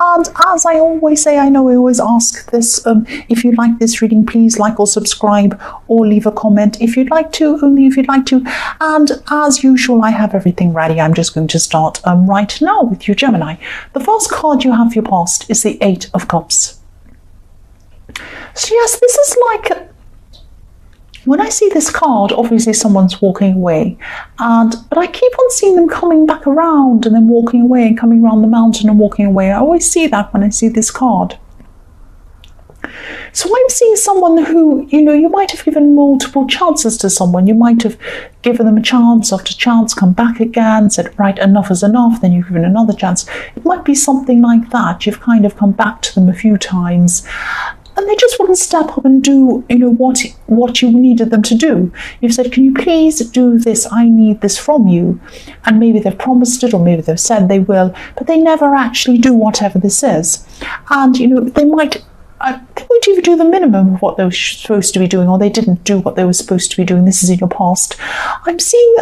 And as I always say, I know I always ask this, if you like this reading, please like or subscribe or leave a comment if you'd like to, only if you'd like to. And as usual, I have everything ready. I'm just going to start right now with you, Gemini. The first card you have for your past is the Eight of Cups. So yes, this is like, when I see this card, obviously someone's walking away, but I keep on seeing them coming back around and then walking away and coming around the mountain and walking away. I always see that when I see this card. So I'm seeing someone who, you might have given multiple chances to someone. You might have given them a chance after chance, come back again, said, right, enough is enough, then you've given another chance. It might be something like that. You've kind of come back to them a few times, and they just wouldn't step up and do, what you needed them to do. You've said, can you please do this? I need this from you. And maybe they've promised it, or maybe they've said they will, but they never actually do whatever this is. And, they won't even do the minimum of what they were supposed to be doing, or they didn't do what they were supposed to be doing. This is in your past. I'm seeing,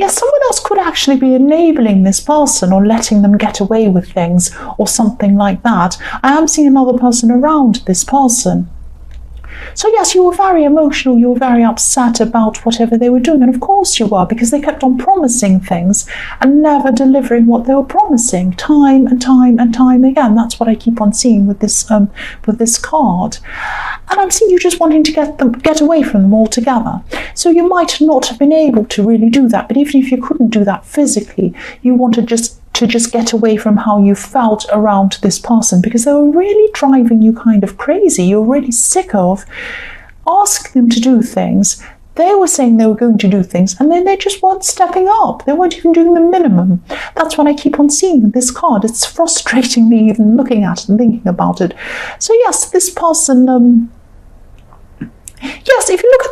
someone else could actually be enabling this person or letting them get away with things or something like that. I am seeing another person around this person. So yes, you were very emotional, you were very upset about whatever they were doing, and of course you were, because they kept on promising things and never delivering what they were promising, time and time and time again. That's what I keep on seeing with this card. And I'm seeing you just wanting to get away from them altogether. So you might not have been able to really do that, but even if you couldn't do that physically, you wanted to just get away from how you felt around this person, because they were really driving you kind of crazy. You're really sick of asking them to do things. They were saying they were going to do things, and then they just weren't stepping up. They weren't even doing the minimum. That's what I keep on seeing in this card. It's frustrating me even looking at it and thinking about it. So yes, this person, yes, if you look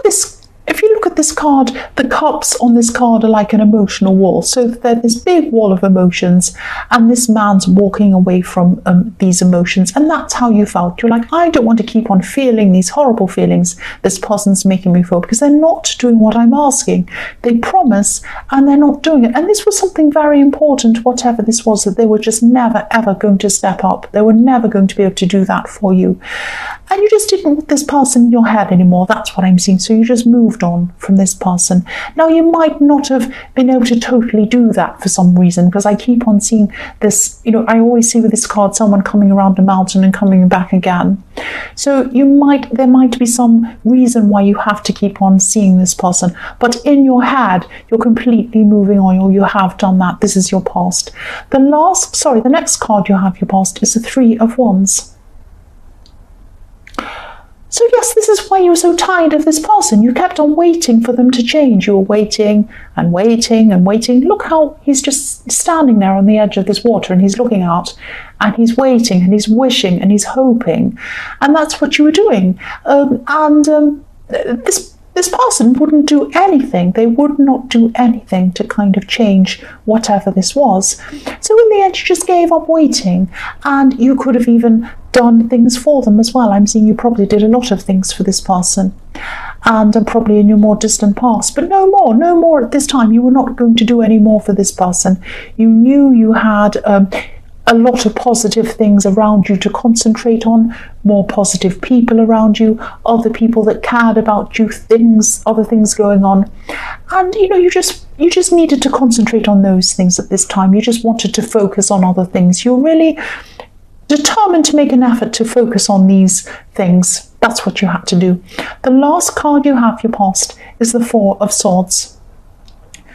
at this card, the cups on this card are like an emotional wall. So there's this big wall of emotions, and this man's walking away from these emotions, and that's how you felt. You're like, I don't want to keep on feeling these horrible feelings this person's making me feel, because they're not doing what I'm asking. They promise and they're not doing it. And this was something very important, whatever this was, that they were just never ever going to step up. They were never going to be able to do that for you. And you just didn't want this person in your head anymore. That's what I'm seeing. So you just moved on from this person. Now, you might not have been able to totally do that for some reason, because I keep on seeing this, I always see with this card, someone coming around a mountain and coming back again. So there might be some reason why you have to keep on seeing this person, but in your head, you're completely moving on, or you have done that. This is your past. The next card you have your past is the Three of Wands. So yes, this is why you were so tired of this person. You kept on waiting for them to change. You were waiting and waiting and waiting. Look how he's just standing there on the edge of this water, and he's looking out, and he's waiting, and he's wishing, and he's hoping. And that's what you were doing. This person wouldn't do anything. They would not do anything to kind of change whatever this was. So in the end, you just gave up waiting, and you could have even done things for them as well. I'm seeing you probably did a lot of things for this person, and probably in your more distant past, but no more at this time. You were not going to do any more for this person. You knew you had a lot of positive things around you to concentrate on, more positive people around you, other people that cared about you, other things going on. And you just needed to concentrate on those things at this time. You just wanted to focus on other things. You're really determined to make an effort to focus on these things. That's what you had to do. The last card you have your past is the Four of Swords.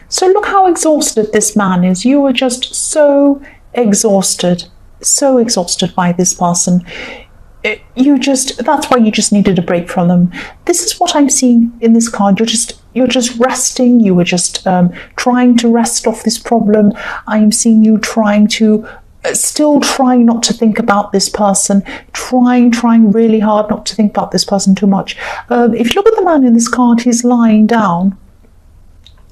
So look how exhausted this man is. You were just so exhausted by this person. That's why you just needed a break from them. This is what I'm seeing in this card. You're just resting. You were just trying to rest off this problem. I'm seeing you still trying not to think about this person, trying really hard not to think about this person too much. If you look at the man in this card, he's lying down,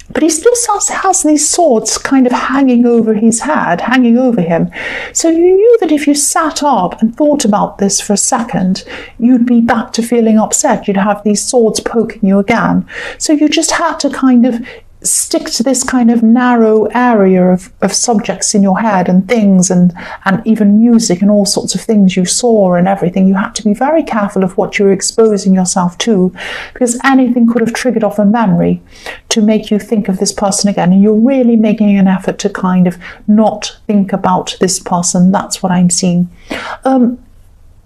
but he still has these swords kind of hanging over his head, hanging over him. So you knew that if you sat up and thought about this for a second, you'd be back to feeling upset. You'd have these swords poking you again. So you just had to kind of stick to this kind of narrow area of subjects in your head and things and even music and all sorts of things you saw and everything. You had to be very careful of what you're exposing yourself to, because anything could have triggered off a memory to make you think of this person again, and you're really making an effort to kind of not think about this person. That's what I'm seeing.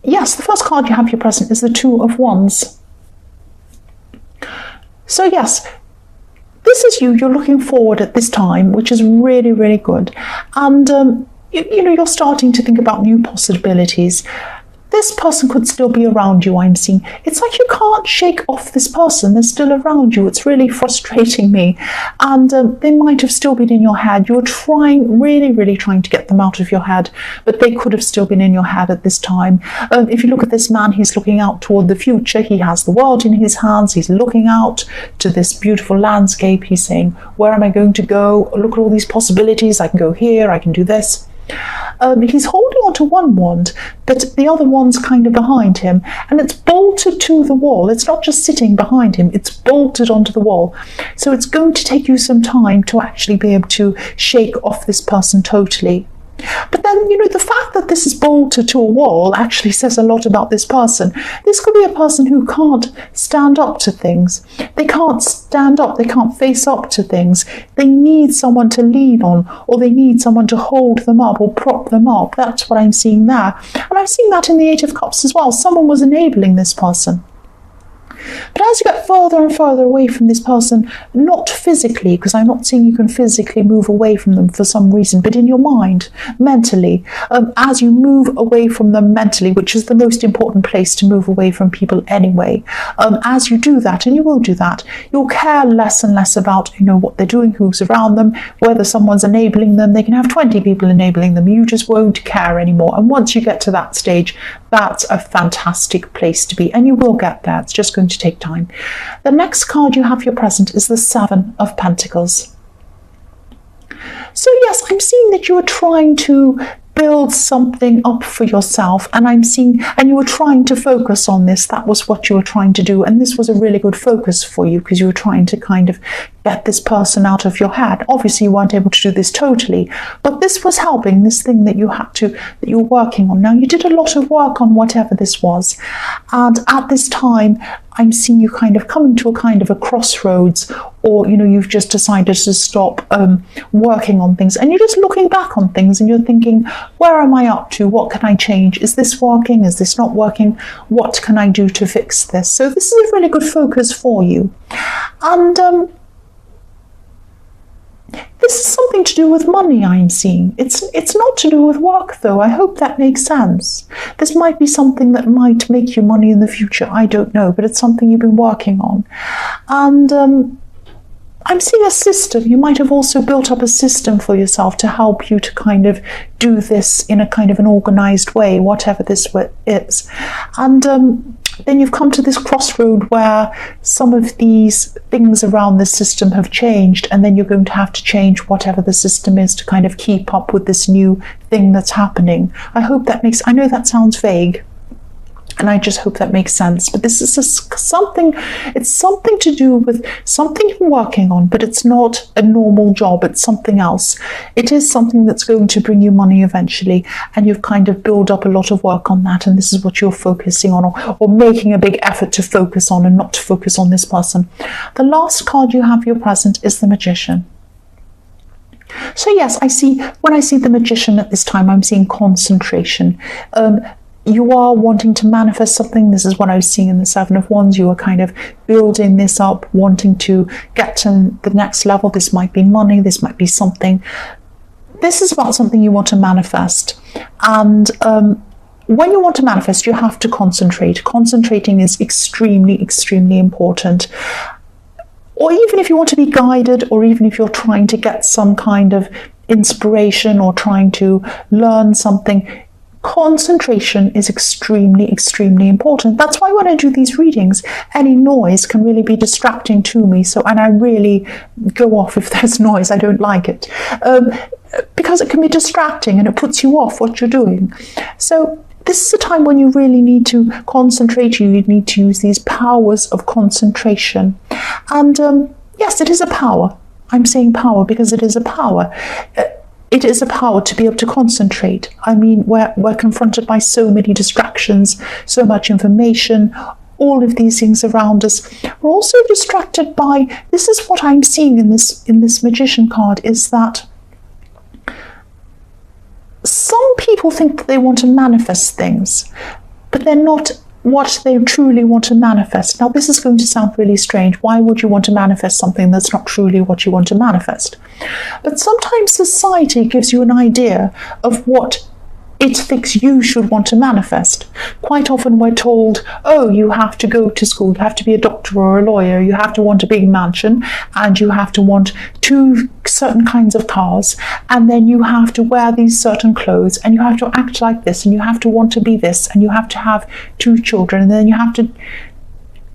Yes, the first card you have here present is the Two of Wands. So yes, this is you're looking forward at this time, which is really, really good. And, you know, you're starting to think about new possibilities. This person could still be around you, I'm seeing. It's like you can't shake off this person. They're still around you. It's really frustrating me. And they might have still been in your head. You're trying, really, really trying to get them out of your head, but they could have still been in your head at this time. If you look at this man, he's looking out toward the future. He has the world in his hands. He's looking out to this beautiful landscape. He's saying, where am I going to go? Look at all these possibilities. I can go here. I can do this. He's holding on to one wand, but the other wand's kind of behind him, and it's bolted to the wall. It's not just sitting behind him, it's bolted onto the wall. So it's going to take you some time to actually be able to shake off this person totally. But then, you know, the fact that this is bolted to a wall actually says a lot about this person. This could be a person who can't stand up to things. They can't stand up, they can't face up to things. They need someone to lean on, or they need someone to hold them up or prop them up. That's what I'm seeing there. And I'm seeing that in the Eight of Cups as well. Someone was enabling this person. But as you get further and further away from this person, not physically, because I'm not saying you can physically move away from them for some reason, but in your mind, mentally, as you move away from them mentally, which is the most important place to move away from people anyway, as you do that, and you will do that, you'll care less and less about, you know, what they're doing, who's around them, whether someone's enabling them. They can have 20 people enabling them. You just won't care anymore. And once you get to that stage, that's a fantastic place to be, and you will get there. It's just going to take time. The next card you have here present is the Seven of Pentacles. So yes, I'm seeing that you are trying to build something up for yourself, and I'm seeing, and you were trying to focus on this. That was what you were trying to do, and this was a really good focus for you, because you were trying to kind of get this person out of your head. Obviously you weren't able to do this totally, but this was helping, this thing that you had to, that you were working on. Now you did a lot of work on whatever this was, and at this time I'm seeing you kind of coming to a kind of a crossroads, or, you know, you've just decided to stop working on things, and you're just looking back on things and you're thinking, where am I up to? What can I change? Is this working? Is this not working? What can I do to fix this? So this is a really good focus for you. And this is something to do with money, I'm seeing. It's not to do with work, though. I hope that makes sense. This might be something that might make you money in the future. I don't know, but it's something you've been working on. And I'm seeing a system. You might have also built up a system for yourself to help you to kind of do this in a kind of an organized way, whatever this is. And then you've come to this crossroad where some of these things around the system have changed, and then you're going to have to change whatever the system is to kind of keep up with this new thing that's happening. I hope that makes, I know that sounds vague, and I just hope that makes sense. But this is something, it's something to do with something you're working on, but it's not a normal job, it's something else. It is something that's going to bring you money eventually, and you've kind of built up a lot of work on that, and this is what you're focusing on, or making a big effort to focus on, and not to focus on this person. The last card you have here present is the Magician. So yes, I see, when I see the Magician at this time, I'm seeing concentration. You are wanting to manifest something. This is what I was seeing in the Seven of Wands. You are kind of building this up, wanting to get to the next level. This might be money, this might be something. This is about something you want to manifest. And when you want to manifest, you have to concentrate. Concentrating is extremely, extremely important. Or even if you want to be guided, or even if you're trying to get some kind of inspiration or trying to learn something, concentration is extremely, extremely important. That's why when I do these readings, any noise can really be distracting to me. So, and I really go off if there's noise. I don't like it, because it can be distracting and it puts you off what you're doing. So this is a time when you really need to concentrate. You need to use these powers of concentration. And yes, it is a power. I'm saying power because it is a power. It is a power to be able to concentrate. I mean, we're confronted by so many distractions, so much information, all of these things around us. We're also distracted by, this is what I'm seeing in this Magician card, is that some people think that they want to manifest things, but they're not what they truly want to manifest. Now, this is going to sound really strange. Why would you want to manifest something that's not truly what you want to manifest? But sometimes society gives you an idea of what it thinks you should want to manifest. Quite often we're told, oh, you have to go to school, you have to be a doctor or a lawyer, you have to want a big mansion, and you have to want 2 certain kinds of cars, and then you have to wear these certain clothes, and you have to act like this, and you have to want to be this, and you have to have 2 children, and then you have to,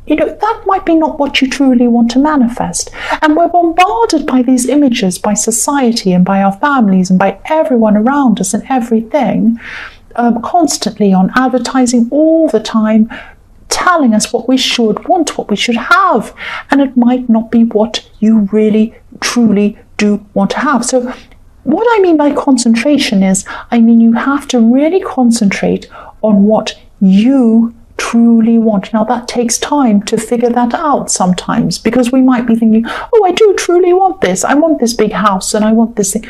that might be not what you truly want to manifest. And we're bombarded by these images, by society and by our families and by everyone around us and everything, constantly on advertising all the time, telling us what we should want, what we should have. And it might not be what you really, truly do want to have. So what I mean by concentration is, you have to really concentrate on what you truly want. Now, that takes time to figure that out sometimes, because we might be thinking, oh, I do truly want this. I want this big house and I want this thing.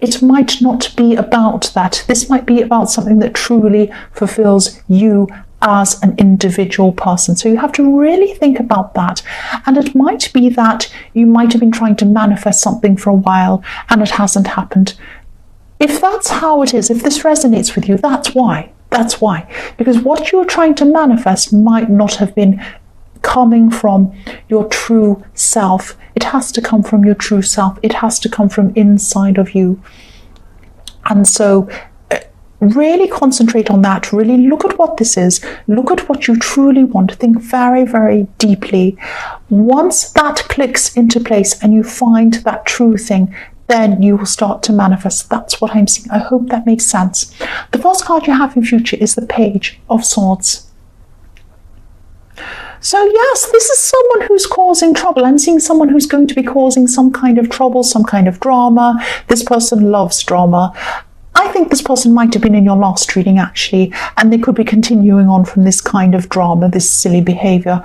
It might not be about that. This might be about something that truly fulfills you as an individual person. So you have to really think about that. And it might be that you might have been trying to manifest something for a while and it hasn't happened. If that's how it is, if this resonates with you, that's why. That's why. Because what you're trying to manifest might not have been coming from your true self. It has to come from your true self. It has to come from inside of you. And so really concentrate on that. Really look at what this is. Look at what you truly want. Think very, very deeply. Once that clicks into place and you find that true thing, then you will start to manifest. That's what I'm seeing. I hope that makes sense. The first card you have in future is the Page of Swords. So yes, this is someone who's causing trouble. I'm seeing someone who's going to be causing some kind of trouble, some kind of drama. This person loves drama. I think this person might have been in your last reading, actually, and they could be continuing on from this kind of drama, this silly behavior.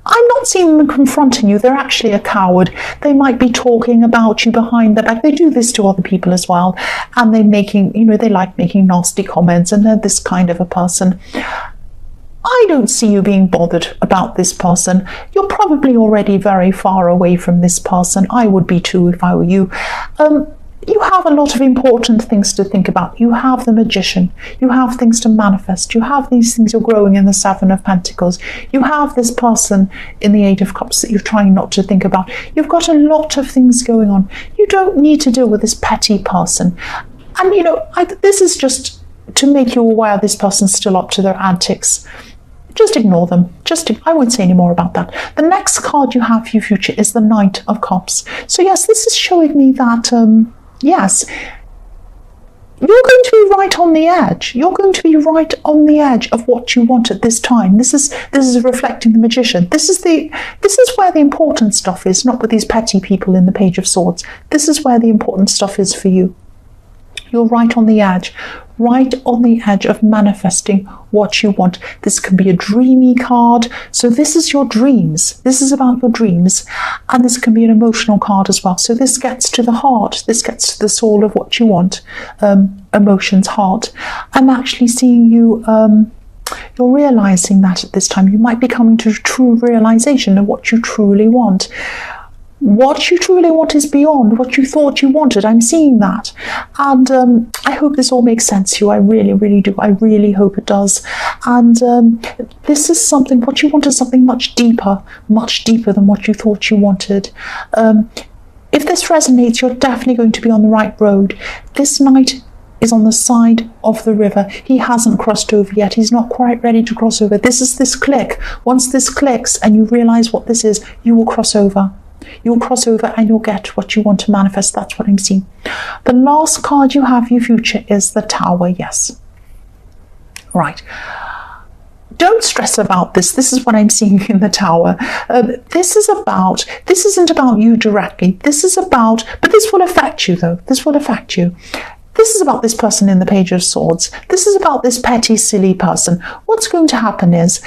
I'm not seeing them confronting you. They're actually a coward. They might be talking about you behind their back. They do this to other people as well. And they're making, they like making nasty comments, and they're this kind of a person. I don't see you being bothered about this person. You're probably already very far away from this person. I would be too if I were you. You have a lot of important things to think about. You have the Magician. You have things to manifest. You have these things you're growing in the Seven of Pentacles. You have this person in the Eight of Cups that you're trying not to think about. You've got a lot of things going on. You don't need to deal with this petty person. And, this is just to make you aware this person's still up to their antics. Just ignore them. I won't say any more about that. The next card you have for your future is the Knight of Cups. So yes, this is showing me that, yes, you're going to be right on the edge. You're going to be right on the edge of what you want at this time. This is reflecting the Magician. This is where the important stuff is, not with these petty people in the Page of Swords. This is where the important stuff is for you. You're right on the edge of manifesting what you want. This can be a dreamy card. So this is your dreams. This is about your dreams. And this can be an emotional card as well. So this gets to the heart. This gets to the soul of what you want. Emotions, heart. I'm actually seeing you, you're realizing that at this time. You might be coming to a true realization of what you truly want. What you truly want is beyond what you thought you wanted. I'm seeing that. And I hope this all makes sense to you. I really, really do. I really hope it does. And this is something, what you want is something much deeper than what you thought you wanted. If this resonates, you're definitely going to be on the right road. This knight is on the side of the river. He hasn't crossed over yet. He's not quite ready to cross over. This is this click. Once this clicks and you realize what this is, you will cross over. You'll cross over and you'll get what you want to manifest. That's what I'm seeing. The last card you have for your future is the Tower. Yes. Right. don't stress about this. This is what I'm seeing in the Tower. This isn't about you directly. But this will affect you though. This will affect you. This is about this person in the Page of Swords. This is about this petty, silly person. What's going to happen is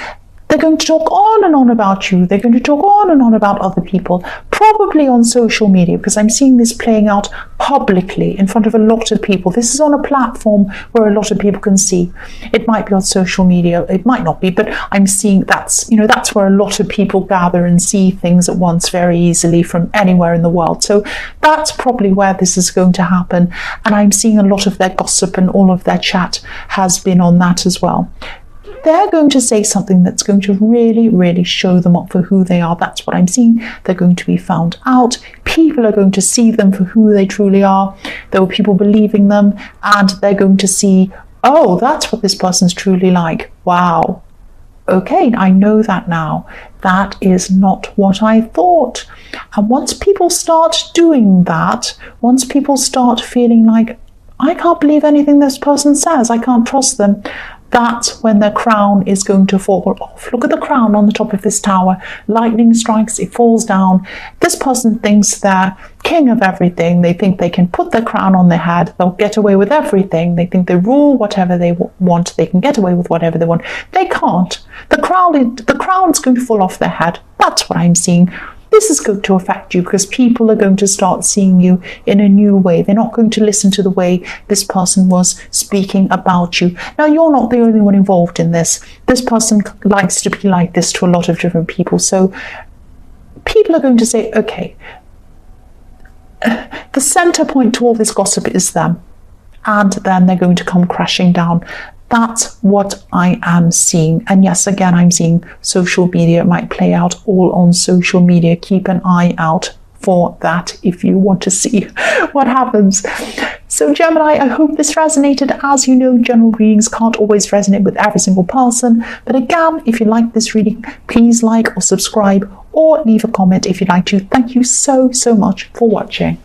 they're going to talk on and on about you. They're going to talk on and on about other people, probably on social media, because I'm seeing this playing out publicly in front of a lot of people. This is on a platform where a lot of people can see. It might be on social media, it might not be, but I'm seeing that's where a lot of people gather and see things at once very easily from anywhere in the world. So that's probably where this is going to happen. And I'm seeing a lot of their gossip and all of their chat has been on that as well. They're going to say something that's going to really, really show them up for who they are. That's what I'm seeing. They're going to be found out. People are going to see them for who they truly are. There were people believing them, and they're going to see, oh, that's what this person's truly like. Wow. Okay, I know that now. That is not what I thought. And once people start doing that, once people start feeling like, I can't believe anything this person says, I can't trust them, that's when their crown is going to fall off. Look at the crown on the top of this tower. Lightning strikes, it falls down. This person thinks they're king of everything. They think they can put their crown on their head. They'll get away with everything. They think they rule whatever they want. They can get away with whatever they want. They can't. The crown's going to fall off their head. That's what I'm seeing. This is going to affect you because people are going to start seeing you in a new way. They're not going to listen to the way this person was speaking about you. Now, you're not the only one involved in this. This person likes to be like this to a lot of different people. So people are going to say, okay, the center point to all this gossip is them. And then they're going to come crashing down. That's what I am seeing. And yes, again, I'm seeing social media. It might play out all on social media. Keep an eye out for that if you want to see what happens. So Gemini, I hope this resonated. As you know, general readings can't always resonate with every single person. But again, if you like this reading, please like or subscribe or leave a comment if you'd like to. Thank you so much for watching.